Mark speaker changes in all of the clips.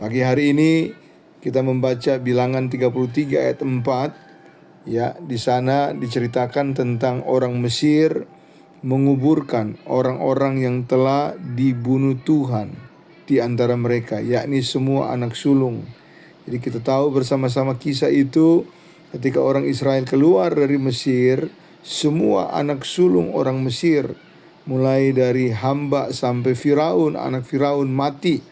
Speaker 1: Pagi hari ini kita membaca Bilangan 33 ayat 4. Ya, di sana diceritakan tentang orang Mesir menguburkan orang-orang yang telah dibunuh Tuhan di antara mereka, yakni semua anak sulung. Jadi kita tahu bersama-sama kisah itu ketika orang Israel keluar dari Mesir, semua anak sulung orang Mesir, mulai dari hamba sampai Firaun, anak Firaun mati.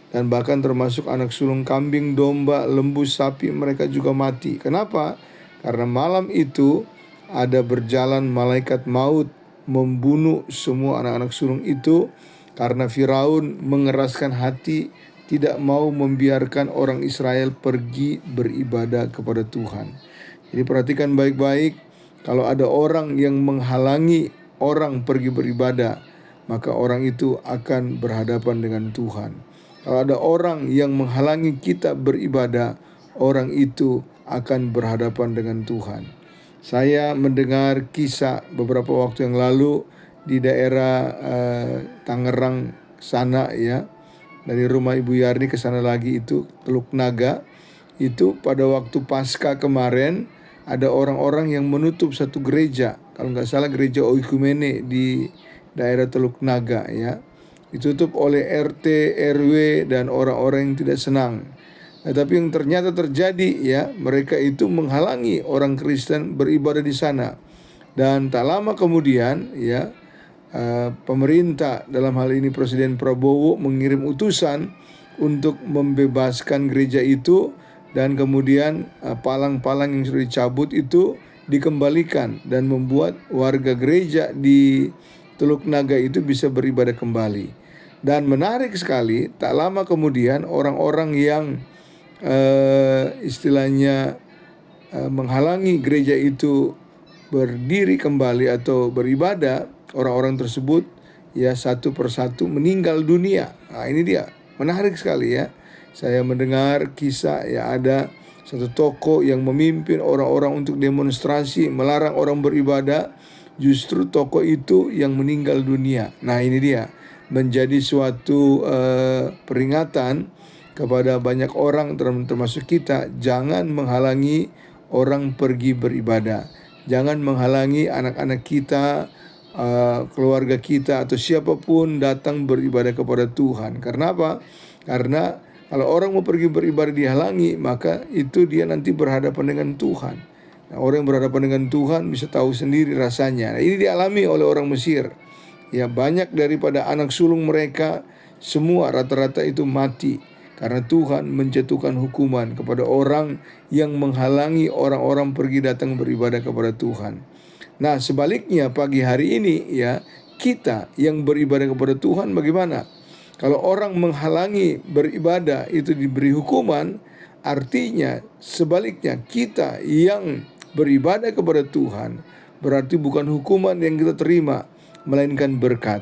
Speaker 1: Dan bahkan termasuk anak sulung kambing, domba, lembu, sapi, mereka juga mati. Kenapa? Karena malam itu ada berjalan malaikat maut membunuh semua anak-anak sulung itu, karena Firaun mengeraskan hati, tidak mau membiarkan orang Israel pergi beribadah kepada Tuhan. Jadi perhatikan baik-baik, kalau ada orang yang menghalangi orang pergi beribadah, maka orang itu akan berhadapan dengan Tuhan. Kalau ada orang yang menghalangi kita beribadah, orang itu akan berhadapan dengan Tuhan. Saya mendengar kisah beberapa waktu yang lalu di daerah Tangerang sana ya. Dari rumah Ibu Yarni ke sana lagi itu Teluk Naga. Itu pada waktu Paskah kemarin ada orang-orang yang menutup satu gereja. Kalau nggak salah gereja Oikumene di daerah Teluk Naga ya. Ditutup oleh RT, RW dan orang-orang yang tidak senang. Tapi yang ternyata terjadi ya, mereka itu menghalangi orang Kristen beribadah di sana. Dan tak lama kemudian ya, pemerintah dalam hal ini Presiden Prabowo mengirim utusan untuk membebaskan gereja itu, dan kemudian palang-palang yang sudah dicabut itu dikembalikan dan membuat warga gereja di Teluk Naga itu bisa beribadah kembali. Dan menarik sekali, tak lama kemudian orang-orang yang istilahnya menghalangi gereja itu berdiri kembali atau beribadah, orang-orang tersebut ya satu persatu meninggal dunia. Nah ini dia, menarik sekali ya. Saya mendengar kisah ya, ada satu tokoh yang memimpin orang-orang untuk demonstrasi melarang orang beribadah, justru tokoh itu yang meninggal dunia. Nah ini dia, menjadi suatu peringatan kepada banyak orang termasuk kita, jangan menghalangi orang pergi beribadah. Jangan menghalangi anak-anak kita, keluarga kita atau siapapun datang beribadah kepada Tuhan. Karena apa? Karena kalau orang mau pergi beribadah dihalangi, maka itu dia nanti berhadapan dengan Tuhan. Nah, orang yang berhadapan dengan Tuhan bisa tahu sendiri rasanya. Nah, ini dialami oleh orang Mesir. Ya, banyak daripada anak sulung mereka semua rata-rata itu mati. Karena Tuhan menjatuhkan hukuman kepada orang yang menghalangi orang-orang pergi datang beribadah kepada Tuhan. Nah sebaliknya pagi hari ini ya, kita yang beribadah kepada Tuhan bagaimana? Kalau orang menghalangi beribadah itu diberi hukuman, artinya sebaliknya kita yang beribadah kepada Tuhan berarti bukan hukuman yang kita terima, melainkan berkat,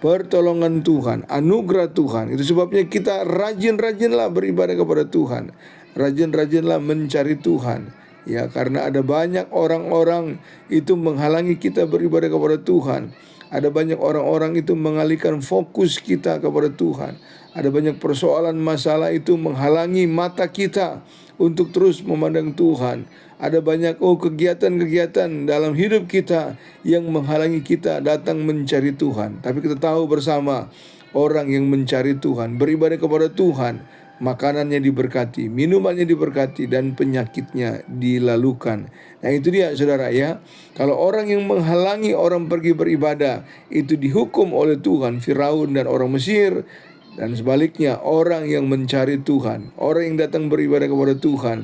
Speaker 1: pertolongan Tuhan, anugerah Tuhan. Itu sebabnya kita rajin-rajinlah beribadah kepada Tuhan, rajin-rajinlah mencari Tuhan. Ya, karena ada banyak orang-orang itu menghalangi kita beribadah kepada Tuhan. Ada banyak orang-orang itu mengalihkan fokus kita kepada Tuhan. Ada banyak persoalan masalah itu menghalangi mata kita untuk terus memandang Tuhan. Ada banyak kegiatan-kegiatan dalam hidup kita yang menghalangi kita datang mencari Tuhan. Tapi kita tahu bersama, orang yang mencari Tuhan, beribadah kepada Tuhan, makanannya diberkati, minumannya diberkati, dan penyakitnya dilalukan. Nah itu dia saudara ya. Kalau orang yang menghalangi orang pergi beribadah itu dihukum oleh Tuhan, Firaun dan orang Mesir. Dan sebaliknya orang yang mencari Tuhan, orang yang datang beribadah kepada Tuhan,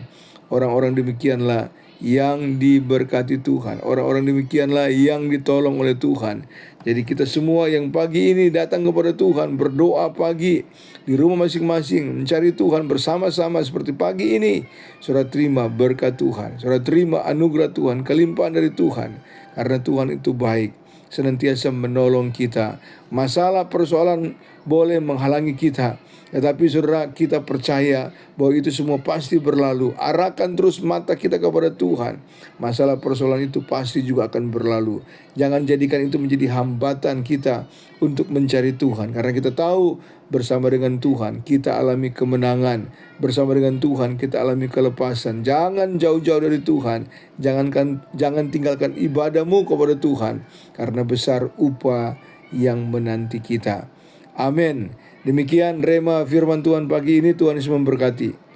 Speaker 1: orang-orang demikianlah yang diberkati Tuhan. Orang-orang demikianlah yang ditolong oleh Tuhan. Jadi kita semua yang pagi ini datang kepada Tuhan, berdoa pagi di rumah masing-masing, mencari Tuhan bersama-sama seperti pagi ini, saudara terima berkat Tuhan, saudara terima anugerah Tuhan, kelimpahan dari Tuhan. Karena Tuhan itu baik, senantiasa menolong kita. Masalah persoalan boleh menghalangi kita, Tetapi saudara, kita percaya bahwa itu semua pasti berlalu. Arahkan terus mata kita kepada Tuhan. Masalah persoalan itu pasti juga akan berlalu. Jangan jadikan itu menjadi hambatan kita untuk mencari Tuhan. Karena kita tahu bersama dengan Tuhan kita alami kemenangan. Bersama dengan Tuhan kita alami kelepasan. Jangan jauh-jauh dari Tuhan. Jangan tinggalkan ibadahmu kepada Tuhan. Karena besar upah yang menanti kita. Amin. Demikian rema firman Tuhan pagi ini. Tuhan Yesus memberkati.